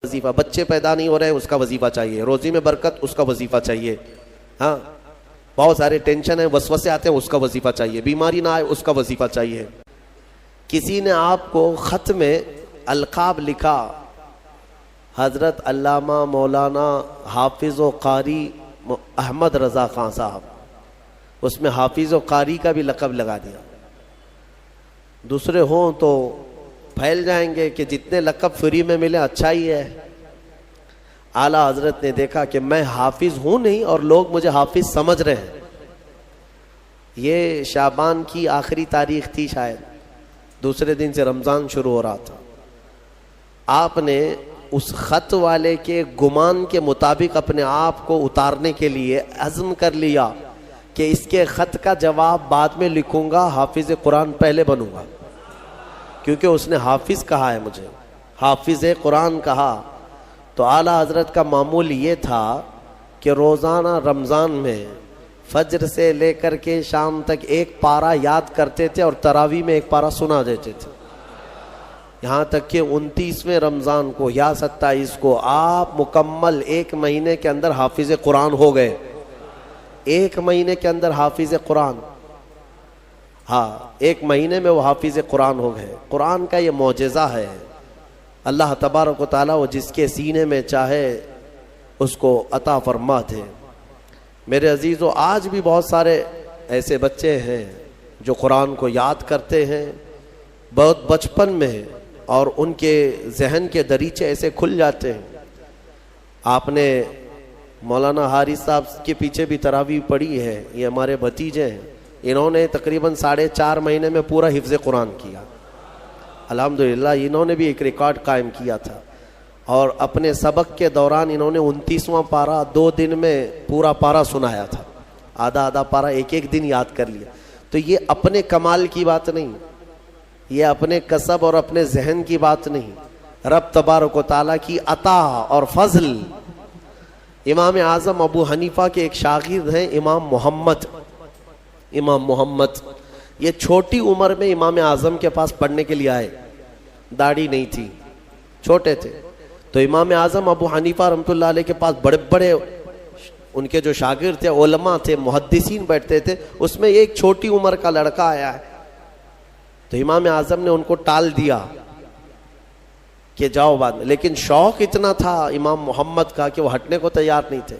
وظیفہ، بچے پیدا نہیں ہو رہے ہیں اس کا وظیفہ چاہیے، روزی میں برکت اس کا وظیفہ چاہیے، ہاں بہت سارے ٹینشن ہیں، وسوسے آتے ہیں اس کا وظیفہ چاہیے، بیماری نہ آئے اس کا وظیفہ چاہیے۔ کسی نے آپ کو خط میں القاب لکھا، حضرت علامہ مولانا حافظ و قاری احمد رضا خان صاحب، اس میں حافظ و قاری کا بھی لقب لگا دیا۔ دوسرے ہوں تو پھیل جائیں گے کہ جتنے لقب فری میں ملے اچھا ہی ہے۔ اعلیٰ حضرت نے دیکھا کہ میں حافظ ہوں نہیں اور لوگ مجھے حافظ سمجھ رہے ہیں۔ یہ شعبان کی آخری تاریخ تھی، شاید دوسرے دن سے رمضان شروع ہو رہا تھا۔ آپ نے اس خط والے کے گمان کے مطابق اپنے آپ کو اتارنے کے لیے عزم کر لیا کہ اس کے خط کا جواب بعد میں لکھوں گا، حافظ قرآن پہلے بنوں گا، کیونکہ اس نے حافظ کہا ہے، مجھے حافظ قرآن کہا۔ تو اعلیٰ حضرت کا معمول یہ تھا کہ روزانہ رمضان میں فجر سے لے کر کے شام تک ایک پارہ یاد کرتے تھے اور تراویح میں ایک پارہ سنا دیتے تھے، یہاں تک کہ 29ویں رمضان کو یا 27 کو آپ مکمل ایک مہینے کے اندر حافظ قرآن ہو گئے۔ ایک مہینے کے اندر حافظ قرآن، ہاں ایک مہینے میں وہ حافظ قرآن ہو گئے۔ قرآن کا یہ معجزہ ہے، اللہ تبارک و تعالیٰ وہ جس کے سینے میں چاہے اس کو عطا فرماتے۔ میرے عزیزو، آج بھی بہت سارے ایسے بچے ہیں جو قرآن کو یاد کرتے ہیں بہت بچپن میں، اور ان کے ذہن کے دریچے ایسے کھل جاتے ہیں۔ آپ نے مولانا حارث صاحب کے پیچھے بھی تراویح پڑھی ہے، یہ ہمارے بھتیجے ہیں، انہوں نے تقریباً 4.5 مہینے میں پورا حفظ قرآن کیا۔ الحمدللہ انہوں نے بھی ایک ریکارڈ قائم کیا تھا، اور اپنے سبق کے دوران انہوں نے 29واں پارہ 2 دن میں پورا پارہ سنایا تھا، آدھا پارہ ایک دن یاد کر لیا۔ تو یہ اپنے کمال کی بات نہیں، یہ اپنے کسب اور اپنے ذہن کی بات نہیں، رب تبارک و تعالیٰ کی عطا اور فضل۔ امام اعظم ابو حنیفہ کے ایک شاگرد ہیں امام محمد، یہ چھوٹی عمر میں امام اعظم کے پاس پڑھنے کے لیے آئے، داڑھی نہیں تھی، چھوٹے تھے۔ تو امام اعظم ابو حنیفہ رحمۃ اللہ علیہ کے پاس بڑے بڑے ان کے جو شاگرد تھے، علماء تھے، محدثین بیٹھتے تھے، اس میں ایک چھوٹی عمر کا لڑکا آیا ہے۔ تو امام اعظم نے ان کو ٹال دیا کہ جاؤ بعد میں، لیکن شوق اتنا تھا امام محمد کا کہ وہ ہٹنے کو تیار نہیں تھے۔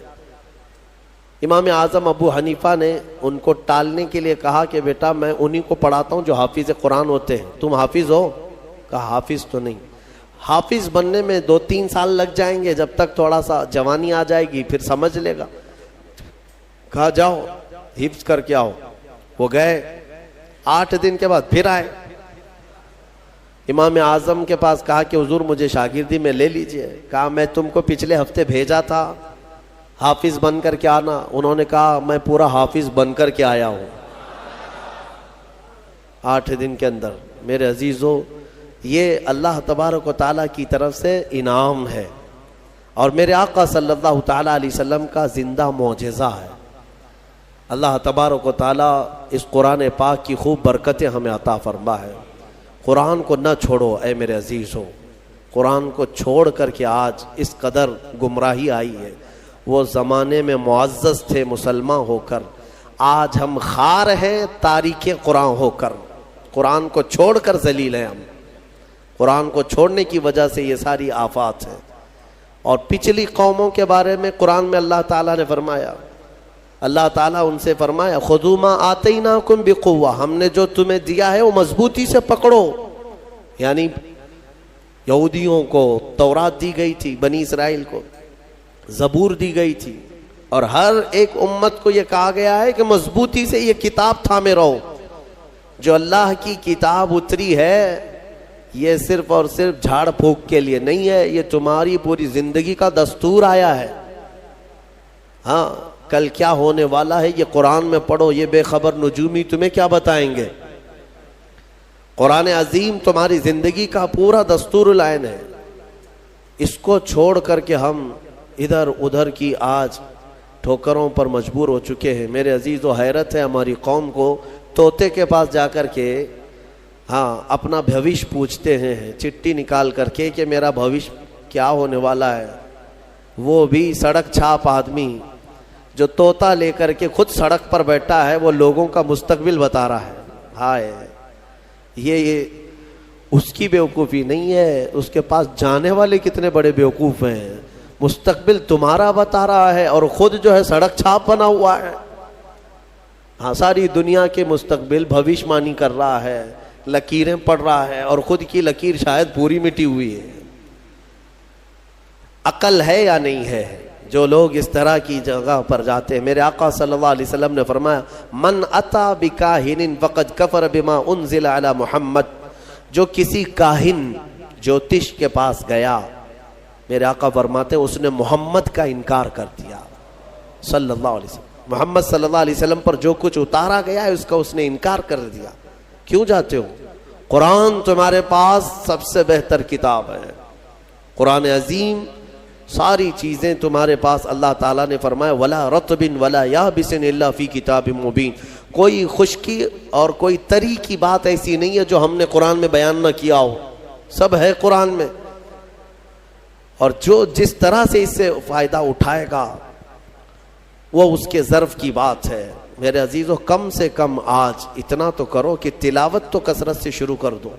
امام اعظم ابو حنیفہ نے ان کو ٹالنے کے لیے کہا کہ بیٹا میں انہی کو پڑھاتا ہوں جو حافظ قرآن ہوتے ہیں، تم حافظ ہو؟ کہا حافظ تو نہیں، حافظ بننے میں 2-3 سال لگ جائیں گے، جب تک تھوڑا سا جوانی آ جائے گی پھر سمجھ لے گا۔ کہا جاؤ حفظ کر کے آؤ۔ وہ گئے، 8 دن کے بعد پھر آئے امام اعظم کے پاس، کہا کہ حضور مجھے شاگردی میں لے لیجئے۔ کہا میں تم کو پچھلے ہفتے بھیجا تھا حافظ بن کر کے آنا، انہوں نے کہا میں پورا حافظ بن کر کے آیا ہوں 8 دن کے اندر۔ میرے عزیزو، یہ اللہ تبارک و تعالیٰ کی طرف سے انعام ہے، اور میرے آقا صلی اللہ تعالیٰ علیہ وسلم کا زندہ معجزہ ہے۔ اللہ تبارک و تعالیٰ اس قرآن پاک کی خوب برکتیں ہمیں عطا فرما ہے۔ قرآن کو نہ چھوڑو اے میرے عزیزو، قرآن کو چھوڑ کر کے آج اس قدر گمراہی آئی ہے۔ وہ زمانے میں معزز تھے مسلمان ہو کر، آج ہم خار ہیں تاریک قرآن ہو کر، قرآن کو چھوڑ کر ذلیل ہیں ہم۔ قرآن کو چھوڑنے کی وجہ سے یہ ساری آفات ہیں۔ اور پچھلی قوموں کے بارے میں قرآن میں اللہ تعالیٰ نے فرمایا، اللہ تعالیٰ ان سے فرمایا خذوا ما آتیناکم بقوہ، ہم نے جو تمہیں دیا ہے وہ مضبوطی سے پکڑو۔ یعنی یہودیوں کو تورات دی گئی تھی، بنی اسرائیل کو زبور دی گئی تھی، اور ہر ایک امت کو یہ کہا گیا ہے کہ مضبوطی سے یہ کتاب تھامے رہو۔ جو اللہ کی کتاب اتری ہے یہ صرف اور صرف جھاڑ پھونک کے لیے نہیں ہے، یہ تمہاری پوری زندگی کا دستور آیا ہے۔ ہاں کل کیا ہونے والا ہے یہ قرآن میں پڑھو، یہ بے خبر نجومی تمہیں کیا بتائیں گے۔ قرآن عظیم تمہاری زندگی کا پورا دستور العین ہے۔ اس کو چھوڑ کر کے ہم ادھر ادھر کی آج ٹھوکروں پر مجبور ہو چکے ہیں۔ میرے عزیز و حیرت ہے ہماری قوم کو، طوطے کے پاس جا کر کے اپنا بھوش پوچھتے ہیں، چٹھی نکال کر کے کہ میرا بھوش کیا ہونے والا ہے. وہ بھی سڑک چھاپ آدمی جو طوطا لے کر کے خود سڑک پر بیٹھا ہے, وہ لوگوں کا مستقبل بتا رہا ہے. ہائے, یہ اس کی بیوقوفی نہیں ہے, اس کے پاس جانے والے کتنے بڑے بیوقوف ہیں. مستقبل تمہارا بتا رہا ہے اور خود جو ہے سڑک چھاپ بنا ہوا ہے. ہاں, ساری دنیا کے مستقبل بھوشیوانی کر رہا ہے, لکیریں پڑھ رہا ہے, اور خود کی لکیر شاید پوری مٹی ہوئی ہے. عقل ہے یا نہیں ہے جو لوگ اس طرح کی جگہ پر جاتے ہیں؟ میرے آقا صلی اللہ علیہ وسلم نے فرمایا, من اتا بکاہن فقد کفر بما انزل علی محمد. جو کسی کاہن جوتش کے پاس گیا, میرے آقا فرماتے اس نے محمد کا انکار کر دیا صلی اللہ علیہ وسلم. محمد صلی اللہ علیہ وسلم پر جو کچھ اتارا گیا ہے اس کا اس نے انکار کر دیا. کیوں جاتے ہو؟ قرآن تمہارے پاس سب سے بہتر کتاب ہے, قرآن عظیم, ساری چیزیں تمہارے پاس. اللہ تعالیٰ نے فرمایا ولا رطب ولا یابس الا فی کتاب مبین. کوئی خشکی اور کوئی تری کی بات ایسی نہیں ہے جو ہم نے قرآن میں بیان نہ کیا ہو, سب ہے قرآن میں. اور جو جس طرح سے اس سے فائدہ اٹھائے گا وہ اس کے ظرف کی بات ہے. میرے عزیزو, کم سے کم آج اتنا تو کرو کہ تلاوت تو کثرت سے شروع کر دو.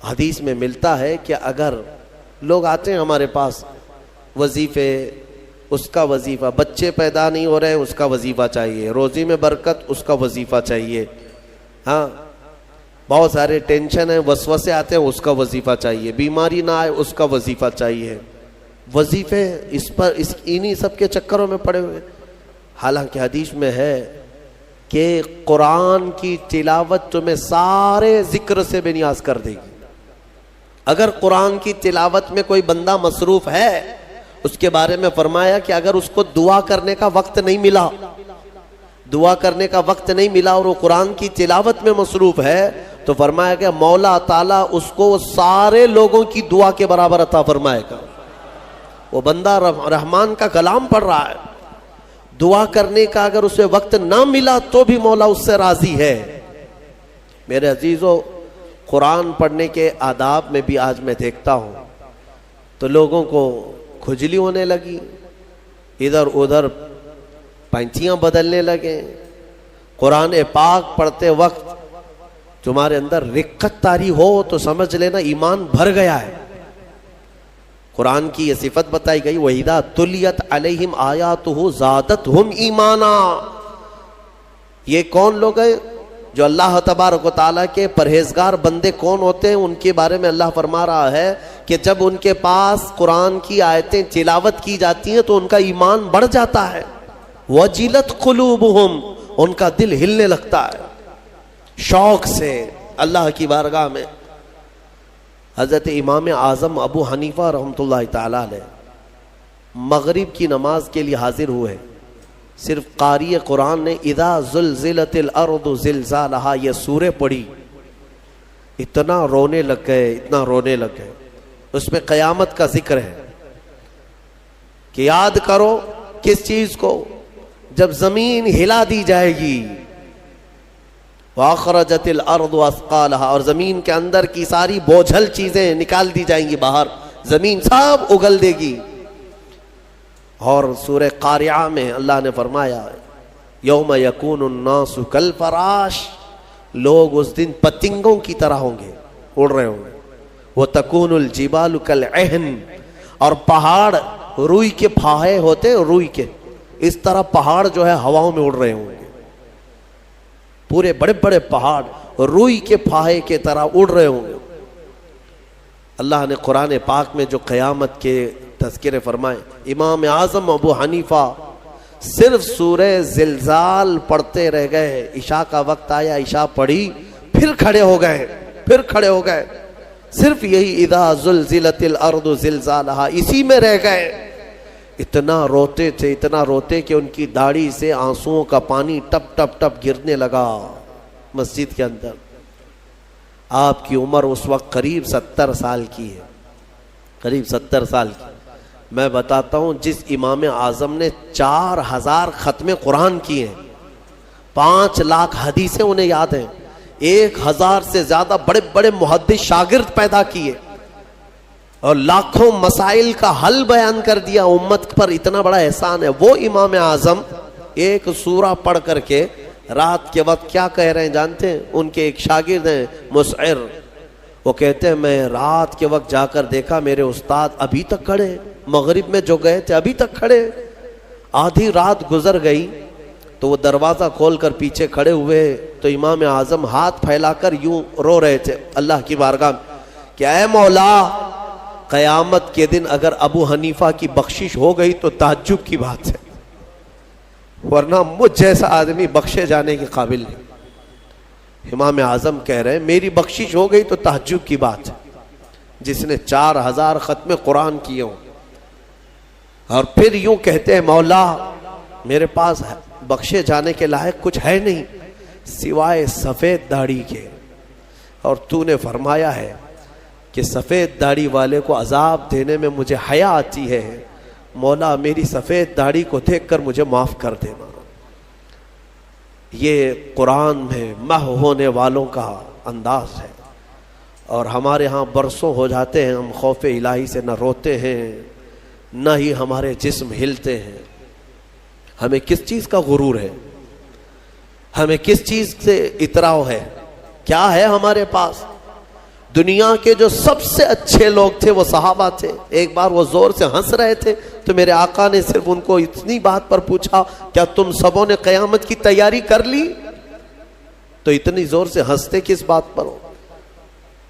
حدیث میں ملتا ہے کہ اگر لوگ آتے ہیں ہمارے پاس, وظیفے, اس کا وظیفہ, بچے پیدا نہیں ہو رہے ہیں اس کا وظیفہ چاہیے, روزی میں برکت اس کا وظیفہ چاہیے, ہاں بہت سارے ٹینشن ہیں, وسوسے آتے ہیں اس کا وظیفہ چاہیے, بیماری نہ آئے اس کا وظیفہ چاہیے. وظیفے اس پر انہی سب کے چکروں میں پڑے ہوئے. حالانکہ حدیث میں ہے کہ قرآن کی تلاوت تمہیں سارے ذکر سے بے نیاز کر دے گی. اگر قرآن کی تلاوت میں کوئی بندہ مصروف ہے, اس کے بارے میں فرمایا کہ اگر اس کو دعا کرنے کا وقت نہیں ملا, دعا کرنے کا وقت نہیں ملا اور وہ قرآن کی تلاوت میں مصروف ہے, تو فرمایا کہ مولا تعالیٰ اس کو سارے لوگوں کی دعا کے برابر عطا فرمائے گا. وہ بندہ رحمان کا کلام پڑھ رہا ہے, دعا کرنے کا اگر اسے وقت نہ ملا تو بھی مولا اس سے راضی ہے. میرے عزیزو, قرآن پڑھنے کے آداب میں بھی آج میں دیکھتا ہوں تو لوگوں کو کھجلی ہونے لگی, ادھر ادھر پینتیاں بدلنے لگے. قرآن پاک پڑھتے وقت تمہارے اندر رقت طاری ہو تو سمجھ لینا ایمان بھر گیا ہے. قرآن کی یہ صفت بتائی گئی, وَإِذَا تُلِيَتْ عَلَيْهِمْ آيَاتُهُ زَادَتْهُمْ إِيمَانًا. یہ کون لوگ ہیں جو اللہ تبارک و تعالیٰ کے پرہیزگار بندے کون ہوتے ہیں؟ ان کے بارے میں اللہ فرما رہا ہے کہ جب ان کے پاس قرآن کی آیتیں تلاوت کی جاتی ہیں تو ان کا ایمان بڑھ جاتا ہے. وَجِلَتْ قُلُوبُهُمْ, ان کا دل ہلنے لگتا ہے شوق سے اللہ کی بارگاہ میں. حضرت امام اعظم ابو حنیفہ رحمۃ اللہ تعالیٰ علیہ مغرب کی نماز کے لیے حاضر ہوئے, صرف قاری قرآن نے اذا زلزلت الارض زلزالہا یہ سورہ پڑھی, اتنا رونے لگ گئے, اتنا رونے لگ گئے. اس میں قیامت کا ذکر ہے کہ یاد کرو کس چیز کو, جب زمین ہلا دی جائے گی, وَأَخْرَجَتِ الْأَرْضُ أَثْقَالَهَا, اور زمین کے اندر کی ساری بوجھل چیزیں نکال دی جائیں گی باہر, زمین سب اگل دے گی. اور سورہ قاریعہ میں اللہ نے فرمایا یوم یکون الناس کالفراش, لوگ اس دن پتنگوں کی طرح ہوں گے, اڑ رہے ہوں گے. وَتَكُونُ الْجِبَالُ كَالْعِهْنِ, اور پہاڑ روئی کے پھاہے ہوتے, روئی کے اس طرح پہاڑ جو ہے ہواؤں میں اڑ رہے ہوں گے. پورے بڑے بڑے پہاڑ روئی کے پھاہے کے طرح اڑ رہے ہوں گے. اللہ نے قرآن پاک میں جو قیامت کے تذکرے فرمائے, امام اعظم ابو حنیفہ صرف سورہ زلزال پڑھتے رہ گئے. عشاء کا وقت آیا, عشاء پڑھی, پھر کھڑے ہو گئے, صرف یہی اذا زلزلت الارض زلزالہا, اسی میں رہ گئے. اتنا روتے تھے, اتنا روتے کہ ان کی داڑھی سے آنسوؤں کا پانی ٹپ ٹپ ٹپ گرنے لگا مسجد کے اندر. آپ کی عمر اس وقت قریب 70 سال کی ہے, قریب 70 سال کی. میں بتاتا ہوں, جس امام اعظم نے 4000 ختم قرآن کیے ہیں, 5 لاکھ حدیثیں انہیں یاد ہیں, 1000 سے زیادہ بڑے بڑے محدث شاگرد پیدا کیے, اور لاکھوں مسائل کا حل بیان کر دیا. امت پر اتنا بڑا احسان ہے. وہ امام اعظم ایک سورہ پڑھ کر کے رات کے وقت کیا کہہ رہے ہیں جانتے ہیں؟ ان کے ایک شاگرد ہیں مسعر، وہ کہتے ہیں میں رات کے وقت جا کر دیکھا میرے استاد ابھی تک کھڑے، مغرب میں جو گئے تھے ابھی تک کھڑے. آدھی رات گزر گئی تو وہ دروازہ کھول کر پیچھے کھڑے ہوئے تو امام اعظم ہاتھ پھیلا کر یوں رو رہے تھے اللہ کی بارگاہ میں کہ اے مولا، قیامت کے دن اگر ابو حنیفہ کی بخشش ہو گئی تو تعجب کی بات ہے، ورنہ مجھ جیسا آدمی بخشے جانے کے قابل نہیں. امام اعظم کہہ رہے ہیں میری بخشش ہو گئی تو تعجب کی بات ہے. جس نے 4000 ختم قرآن کیے ہوں اور پھر یوں کہتے ہیں مولا میرے پاس بخشے جانے کے لائق کچھ ہے نہیں سوائے سفید داڑھی کے، اور تو نے فرمایا ہے کہ سفید داڑھی والے کو عذاب دینے میں مجھے حیا آتی ہے، مولا میری سفید داڑھی کو دیکھ کر مجھے معاف کر دینا. یہ قرآن میں محو ہونے والوں کا انداز ہے. اور ہمارے ہاں برسوں ہو جاتے ہیں ہم خوف الہی سے نہ روتے ہیں نہ ہی ہمارے جسم ہلتے ہیں. ہمیں کس چیز کا غرور ہے؟ ہمیں کس چیز سے اطراؤ ہے؟ کیا ہے ہمارے پاس؟ دنیا کے جو سب سے اچھے لوگ تھے وہ صحابہ تھے. ایک بار وہ زور سے ہنس رہے تھے تو میرے آقا نے صرف ان کو اتنی بات پر پوچھا کیا تم سبوں نے قیامت کی تیاری کر لی؟ تو اتنی زور سے ہنستے کس بات پر ہو؟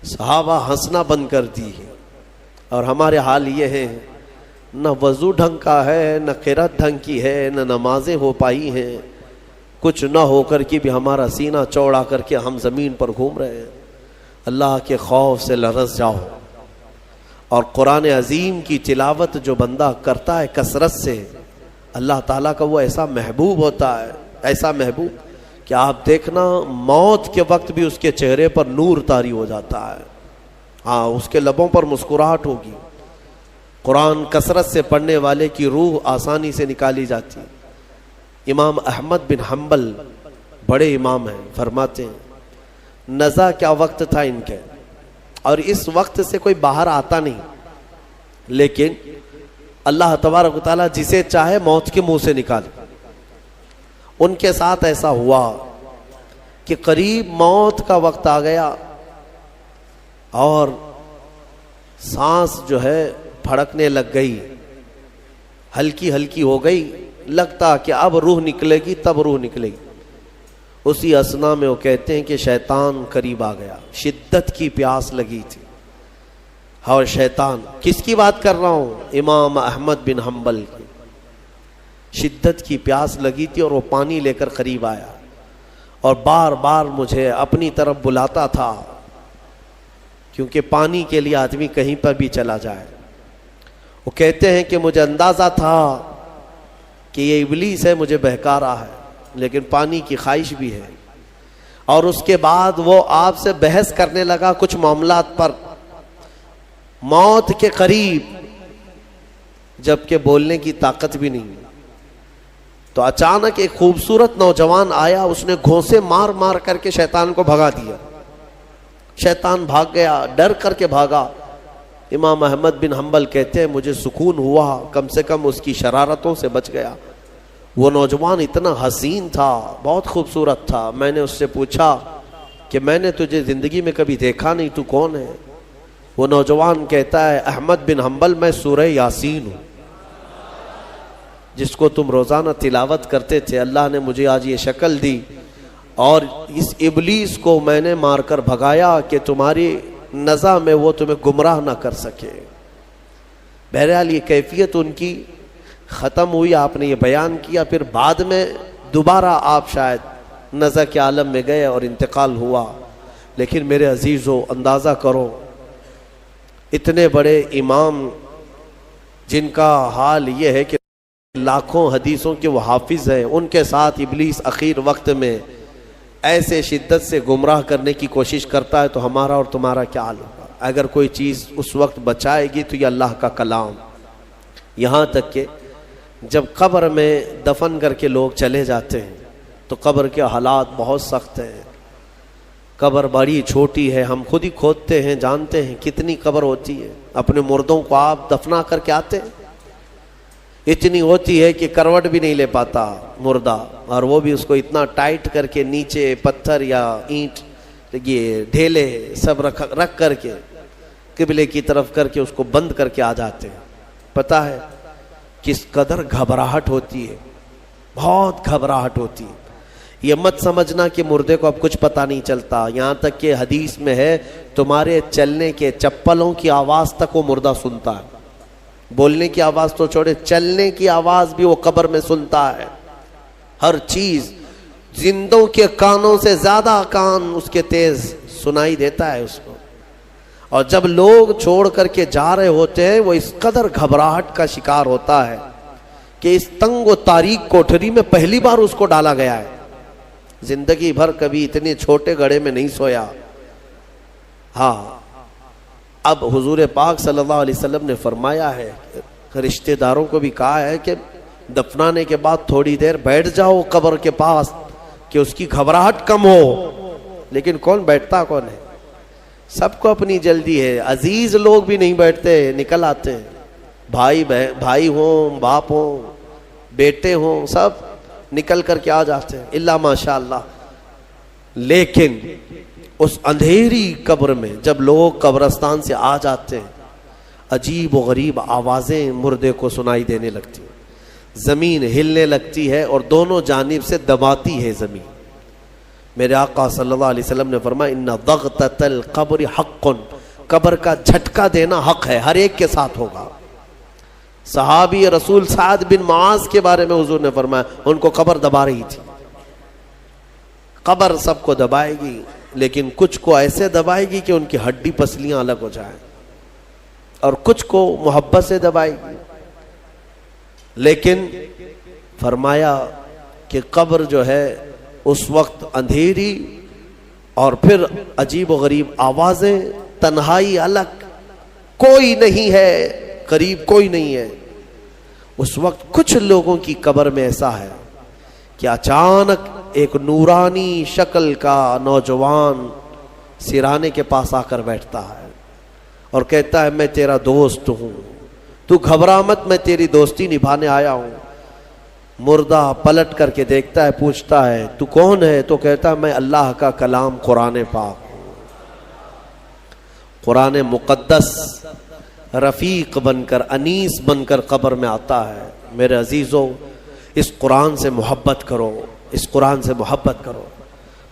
صحابہ ہنسنا بند کر دی. اور ہمارے حال یہ ہے نہ وضو ڈھنگ کا ہے، نہ قرات ڈھنگ کی ہے، نہ نمازیں ہو پائی ہیں. کچھ نہ ہو کر کے بھی ہمارا سینہ چوڑا کر کے ہم زمین پر گھوم رہے ہیں. اللہ کے خوف سے لرز جاؤ. اور قرآن عظیم کی تلاوت جو بندہ کرتا ہے کثرت سے، اللہ تعالیٰ کا وہ ایسا محبوب ہوتا ہے، ایسا محبوب کہ آپ دیکھنا موت کے وقت بھی اس کے چہرے پر نور طاری ہو جاتا ہے. ہاں اس کے لبوں پر مسکراہٹ ہوگی. قرآن کثرت سے پڑھنے والے کی روح آسانی سے نکالی جاتی. امام احمد بن حنبل بڑے امام ہیں، فرماتے ہیں نزا کیا وقت تھا ان کے، اور اس وقت سے کوئی باہر آتا نہیں، لیکن اللہ تبارک و تعالیٰ جسے چاہے موت کے منہ سے نکالے. ان کے ساتھ ایسا ہوا کہ قریب موت کا وقت آ گیا اور سانس جو ہے پھڑکنے لگ گئی، ہلکی ہلکی ہو گئی، لگتا کہ اب روح نکلے گی تب روح نکلے گی. اسی اسنا میں وہ کہتے ہیں کہ شیطان قریب آ گیا. شدت کی پیاس لگی تھی. اور شیطان کس کی بات کر رہا ہوں؟ امام احمد بن حنبل کی. شدت کی پیاس لگی تھی اور وہ پانی لے کر قریب آیا اور بار بار مجھے اپنی طرف بلاتا تھا، کیونکہ پانی کے لیے آدمی کہیں پر بھی چلا جائے. وہ کہتے ہیں کہ مجھے اندازہ تھا کہ یہ ابلیس ہے مجھے بہکا رہا ہے، لیکن پانی کی خواہش بھی ہے. اور اس کے بعد وہ آپ سے بحث کرنے لگا کچھ معاملات پر، موت کے قریب، جبکہ بولنے کی طاقت بھی نہیں. تو اچانک ایک خوبصورت نوجوان آیا، اس نے گھونسے مار مار کر کے شیطان کو بھگا دیا. شیطان بھاگ گیا، ڈر کر کے بھاگا. امام احمد بن حنبل کہتے ہیں مجھے سکون ہوا، کم سے کم اس کی شرارتوں سے بچ گیا. وہ نوجوان اتنا حسین تھا، بہت خوبصورت تھا. میں نے اس سے پوچھا کہ میں نے تجھے زندگی میں کبھی دیکھا نہیں، تو کون ہے؟ وہ نوجوان کہتا ہے احمد بن حنبل میں سورہ یاسین ہوں، جس کو تم روزانہ تلاوت کرتے تھے. اللہ نے مجھے آج یہ شکل دی اور اس ابلیس کو میں نے مار کر بھگایا کہ تمہاری نزا میں وہ تمہیں گمراہ نہ کر سکے. بہرحال یہ کیفیت ان کی ختم ہوئی، آپ نے یہ بیان کیا. پھر بعد میں دوبارہ آپ شاید نزا کے عالم میں گئے اور انتقال ہوا. لیکن میرے عزیزو اندازہ کرو، اتنے بڑے امام جن کا حال یہ ہے کہ لاکھوں حدیثوں کے وہ حافظ ہیں، ان کے ساتھ ابلیس اخیر وقت میں ایسے شدت سے گمراہ کرنے کی کوشش کرتا ہے، تو ہمارا اور تمہارا کیا حال ہوگا؟ اگر کوئی چیز اس وقت بچائے گی تو یہ اللہ کا کلام. یہاں تک کہ جب قبر میں دفن کر کے لوگ چلے جاتے ہیں تو قبر کے حالات بہت سخت ہیں. قبر بڑی چھوٹی ہے، ہم خود ہی کھودتے ہیں، جانتے ہیں کتنی قبر ہوتی ہے. اپنے مردوں کو آپ دفنا کر کے آتے ہیں، اتنی ہوتی ہے کہ کروٹ بھی نہیں لے پاتا مردہ، اور وہ بھی اس کو اتنا ٹائٹ کر کے نیچے پتھر یا اینٹ یہ ڈھیلے سب رکھ کر کے قبلے کی طرف کر کے اس کو بند کر کے آ جاتے ہیں. پتہ ہے کس قدر گھبراہٹ ہوتی ہے، بہت گھبراہٹ ہوتی ہے. یہ مت سمجھنا کہ مردے کو اب کچھ پتہ نہیں چلتا، یہاں تک کہ حدیث میں ہے تمہارے چلنے کے چپلوں کی آواز تک وہ مردہ سنتا ہے. بولنے کی آواز تو چھوڑے، چلنے کی آواز بھی وہ قبر میں سنتا ہے. ہر چیز زندوں کے کانوں سے زیادہ کان اس کے تیز سنائی دیتا ہے اس کو. اور جب لوگ چھوڑ کر کے جا رہے ہوتے ہیں وہ اس قدر گھبراہٹ کا شکار ہوتا ہے کہ اس تنگ و تاریک کوٹھری میں پہلی بار اس کو ڈالا گیا ہے. زندگی بھر کبھی اتنے چھوٹے گڑھے میں نہیں سویا. ہاں اب حضور پاک صلی اللہ علیہ وسلم نے فرمایا ہے، رشتہ داروں کو بھی کہا ہے کہ دفنانے کے بعد تھوڑی دیر بیٹھ جاؤ قبر کے پاس کہ اس کی گھبراہٹ کم ہو. لیکن کون بیٹھتا کون ہے؟ سب کو اپنی جلدی ہے. عزیز لوگ بھی نہیں بیٹھتے، نکل آتے ہیں. بھائی ہوں، باپ ہوں، بیٹے ہوں، سب نکل کر کے آ جاتے ہیں الا ماشاء اللہ. لیکن اس اندھیری قبر میں جب لوگ قبرستان سے آ جاتے ہیں عجیب و غریب آوازیں مردے کو سنائی دینے لگتی ہیں. زمین ہلنے لگتی ہے اور دونوں جانب سے دباتی ہے زمین. میرے آقا صلی اللہ علیہ وسلم نے فرمایا ان ضغطۃ القبر حق، قبر کا جھٹکا دینا حق ہے، ہر ایک کے ساتھ ہوگا. صحابی رسول سعد بن معاذ کے بارے میں حضور نے فرمایا ان کو قبر دبا رہی تھی. قبر سب کو دبائے گی لیکن کچھ کو ایسے دبائے گی کہ ان کی ہڈی پسلیاں الگ ہو جائیں، اور کچھ کو محبت سے دبائے گی. لیکن فرمایا کہ قبر جو ہے اس وقت اندھیری اور پھر عجیب و غریب آوازیں، تنہائی الگ، کوئی نہیں ہے قریب، کوئی نہیں ہے. اس وقت کچھ لوگوں کی قبر میں ایسا ہے کہ اچانک ایک نورانی شکل کا نوجوان سرانے کے پاس آ کر بیٹھتا ہے اور کہتا ہے میں تیرا دوست ہوں، تو گھبرا مت، میں تیری دوستی نبھانے آیا ہوں. مردہ پلٹ کر کے دیکھتا ہے، پوچھتا ہے تو کون ہے؟ تو کہتا ہے میں اللہ کا کلام قرآن پاک ہوں. قرآن مقدس رفیق بن کر، انیس بن کر قبر میں آتا ہے. میرے عزیزو اس قرآن سے محبت کرو، اس قرآن سے محبت کرو.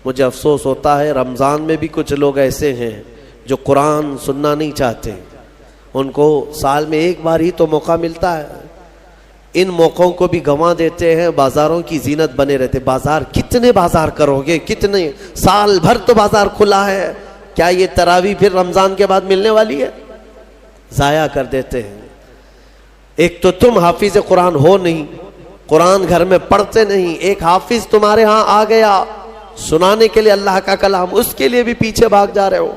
مجھے افسوس ہوتا ہے رمضان میں بھی کچھ لوگ ایسے ہیں جو قرآن سننا نہیں چاہتے. ان کو سال میں ایک بار ہی تو موقع ملتا ہے، ان موقعوں کو بھی گنوا دیتے ہیں. بازاروں کی زینت بنے رہتے. بازار کتنے بازار کرو گے؟ کتنے؟ سال بھر تو بازار کھلا ہے. کیا یہ تراویح پھر رمضان کے بعد ملنے والی ہے؟ ضائع کر دیتے ہیں. ایک تو تم حافظ قرآن ہو نہیں، قرآن گھر میں پڑھتے نہیں. ایک حافظ تمہارے ہاں آ گیا سنانے کے لیے اللہ کا کلام، اس کے لیے بھی پیچھے بھاگ جا رہے ہو.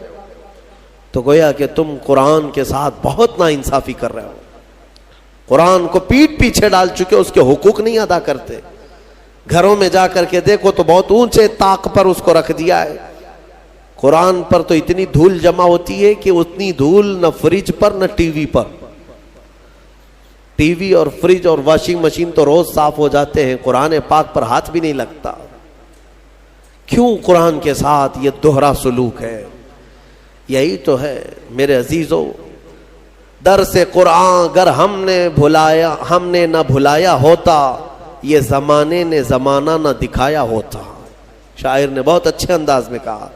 تو گویا کہ تم قرآن کے ساتھ بہت ناانصافی کر رہے ہو. قرآن کو پیٹ پیچھے ڈال چکے، اس کے حقوق نہیں ادا کرتے. گھروں میں جا کر کے دیکھو تو بہت اونچے طاق پر اس کو رکھ دیا ہے. قرآن پر تو اتنی دھول جمع ہوتی ہے کہ اتنی دھول نہ فریج پر نہ ٹی وی پر. ٹی وی اور فریج اور واشنگ مشین تو روز صاف ہو جاتے ہیں، قرآن پاک پر ہاتھ بھی نہیں لگتا. کیوں قرآن کے ساتھ یہ دوہرا سلوک ہے؟ یہی تو ہے میرے عزیزو. درس قرآن اگر ہم نے نہ بھلایا ہوتا، یہ زمانے نے زمانہ نہ دکھایا ہوتا. شاعر نے بہت اچھے انداز میں کہا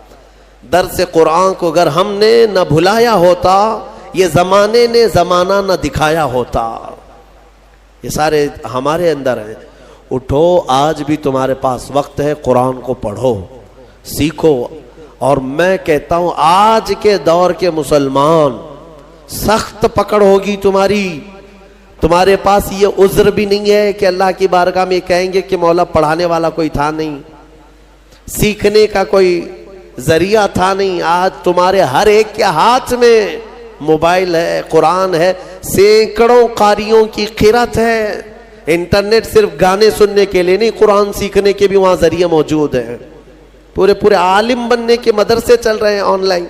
درس قرآن کو اگر ہم نے نہ بھلایا ہوتا، یہ زمانے نے زمانہ نہ دکھایا ہوتا. یہ سارے ہمارے اندر ہیں. اٹھو، آج بھی تمہارے پاس وقت ہے، قرآن کو پڑھو، سیکھو. اور میں کہتا ہوں آج کے دور کے مسلمان، سخت پکڑ ہوگی تمہاری. تمہارے پاس یہ عذر بھی نہیں ہے کہ اللہ کی بارگاہ میں کہیں گے کہ مولا پڑھانے والا کوئی تھا نہیں، سیکھنے کا کوئی ذریعہ تھا نہیں. آج تمہارے ہر ایک کے ہاتھ میں موبائل ہے، قرآن ہے، سینکڑوں قاریوں کی قرت ہے. انٹرنیٹ صرف گانے سننے کے لیے نہیں، قرآن سیکھنے کے بھی وہاں ذریعے موجود ہیں. پورے عالم بننے کے مدرسے چل رہے ہیں آن لائن،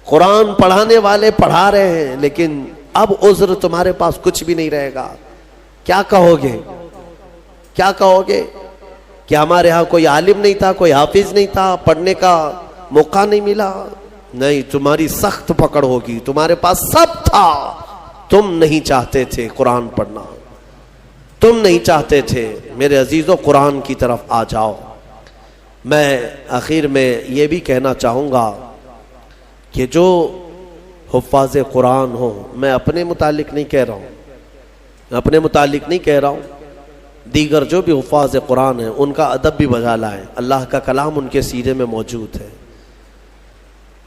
قرآن پڑھانے والے پڑھا رہے ہیں، لیکن اب عذر تمہارے پاس کچھ بھی نہیں رہے گا. کیا کہو گے؟ کیا کہو گے کہ ہمارے ہاں کوئی عالم نہیں تھا، کوئی حافظ نہیں تھا، پڑھنے کا موقع نہیں ملا؟ نہیں، تمہاری سخت پکڑ ہوگی. تمہارے پاس سب تھا، تم نہیں چاہتے تھے قرآن پڑھنا، تم نہیں چاہتے تھے. میرے عزیزوں، قرآن کی طرف آ جاؤ. میں آخر میں یہ بھی کہنا چاہوں گا کہ جو حفاظ قرآن ہو، میں اپنے متعلق نہیں کہہ رہا ہوں، اپنے متعلق نہیں کہہ رہا ہوں، دیگر جو بھی حفاظ قرآن ہیں ان کا ادب بھی بجا لائیں. اللہ کا کلام ان کے سینے میں موجود ہے.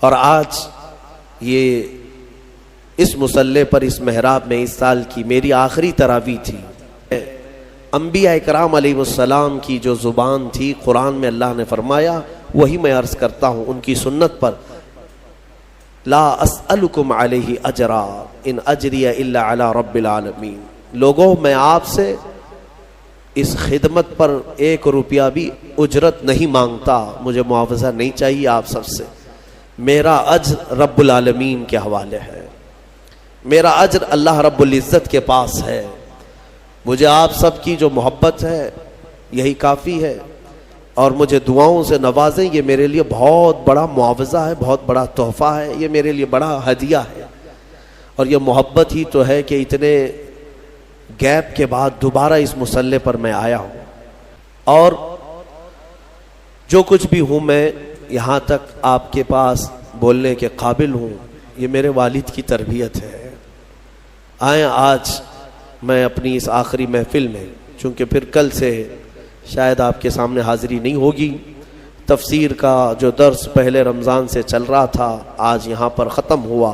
اور آج یہ اس مصلی پر، اس محراب میں اس سال کی میری آخری تراویح تھی. انبیاء اکرام علیہ السلام کی جو زبان تھی، قرآن میں اللہ نے فرمایا، وہی میں عرض کرتا ہوں ان کی سنت پر. لا اسألکم علیہ اجرا ان اجری الا علی رب العالمین. لوگوں، میں آپ سے اس خدمت پر 1 روپیہ بھی اجرت نہیں مانگتا، مجھے معاوضہ نہیں چاہیے آپ سب سے. میرا اجر رب العالمین کے حوالے ہے، میرا اجر اللہ رب العزت کے پاس ہے. مجھے آپ سب کی جو محبت ہے یہی کافی ہے، اور مجھے دعاؤں سے نوازیں، یہ میرے لیے بہت بڑا معاوضہ ہے، بہت بڑا تحفہ ہے، یہ میرے لیے بڑا ہدیہ ہے. اور یہ محبت ہی تو ہے کہ اتنے گیپ کے بعد دوبارہ اس مصلی پر میں آیا ہوں. اور جو کچھ بھی ہوں، میں یہاں تک آپ کے پاس بولنے کے قابل ہوں، یہ میرے والد کی تربیت ہے. آئیں، آج میں اپنی اس آخری محفل میں، چونکہ پھر کل سے شاید آپ کے سامنے حاضری نہیں ہوگی، تفسیر کا جو درس پہلے رمضان سے چل رہا تھا آج یہاں پر ختم ہوا.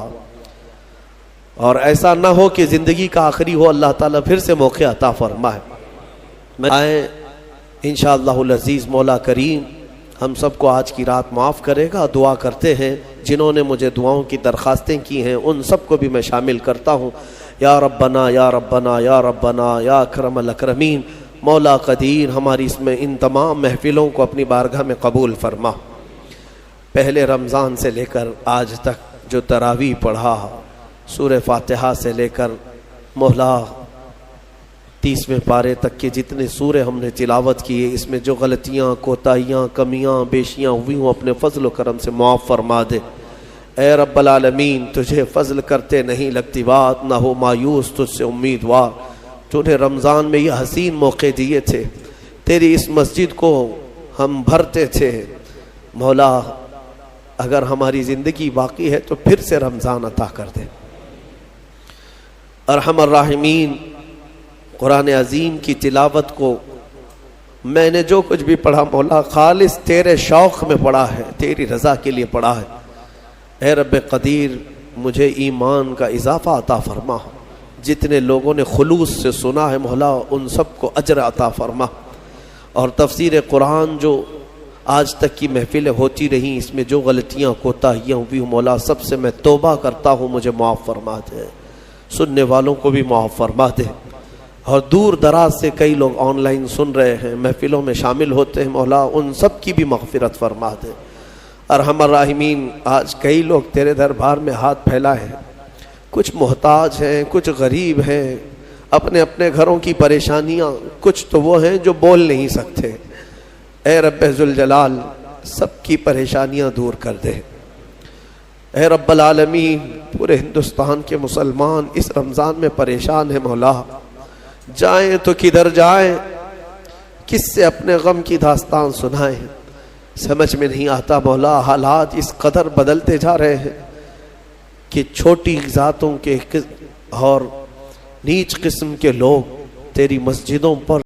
اور ایسا نہ ہو کہ زندگی کا آخری ہو، اللہ تعالیٰ پھر سے موقع عطا فرمائے. آئیں، انشاءاللہ العزیز مولا کریم ہم سب کو آج کی رات معاف کرے گا. دعا کرتے ہیں جنہوں نے مجھے دعاؤں کی درخواستیں کی ہیں ان سب کو بھی میں شامل کرتا ہوں. یا ربنا یا ربنا یا ربنا یا اکرم الاکرمین. مولا قدیر ہماری اس میں ان تمام محفلوں کو اپنی بارگاہ میں قبول فرما. پہلے رمضان سے لے کر آج تک جو تراویح پڑھا، سورہ فاتحہ سے لے کر مولا 30ویں پارے تک کے جتنے سورے ہم نے تلاوت کیے، اس میں جو غلطیاں، کوتاہیاں، کمیاں، بیشیاں ہوئی ہوں اپنے فضل و کرم سے معاف فرما دے. اے رب العالمین، تجھے فضل کرتے نہیں لگتی بات، نہ ہو مایوس تجھ سے امیدوار. تو نے رمضان میں یہ حسین موقع دیے تھے، تیری اس مسجد کو ہم بھرتے تھے. مولا اگر ہماری زندگی باقی ہے تو پھر سے رمضان عطا کر دے. ارحم الراحمین، قرآن عظیم کی تلاوت کو میں نے جو کچھ بھی پڑھا مولا خالص تیرے شوق میں پڑھا ہے، تیری رضا کے لیے پڑھا ہے. اے رب قدیر مجھے ایمان کا اضافہ عطا فرما. جتنے لوگوں نے خلوص سے سنا ہے مولا ان سب کو اجر عطا فرما. اور تفسیر قرآن جو آج تک کی محفلیں ہوتی رہیں، اس میں جو غلطیاں کوتاہیاں ہوئی ہوں مولا سب سے میں توبہ کرتا ہوں، مجھے معاف فرما دے. سننے والوں کو بھی معاف فرما دے. اور دور دراز سے کئی لوگ آن لائن سن رہے ہیں، محفلوں میں شامل ہوتے ہیں مولا ان سب کی بھی مغفرت فرما دے. ارحم الراحمین، آج کئی لوگ تیرے دربار میں ہاتھ پھیلائے ہیں، کچھ محتاج ہیں، کچھ غریب ہیں، اپنے اپنے گھروں کی پریشانیاں، کچھ تو وہ ہیں جو بول نہیں سکتے. اے رب ذوالجلال سب کی پریشانیاں دور کر دے. اے رب العالمین، پورے ہندوستان کے مسلمان اس رمضان میں پریشان ہیں مولا، جائیں تو کدھر جائیں، کس سے اپنے غم کی داستان سنائیں، سمجھ میں نہیں آتا مولا. حالات اس قدر بدلتے جا رہے ہیں کہ چھوٹی ذاتوں کے اور نیچ قسم کے لوگ تیری مسجدوں پر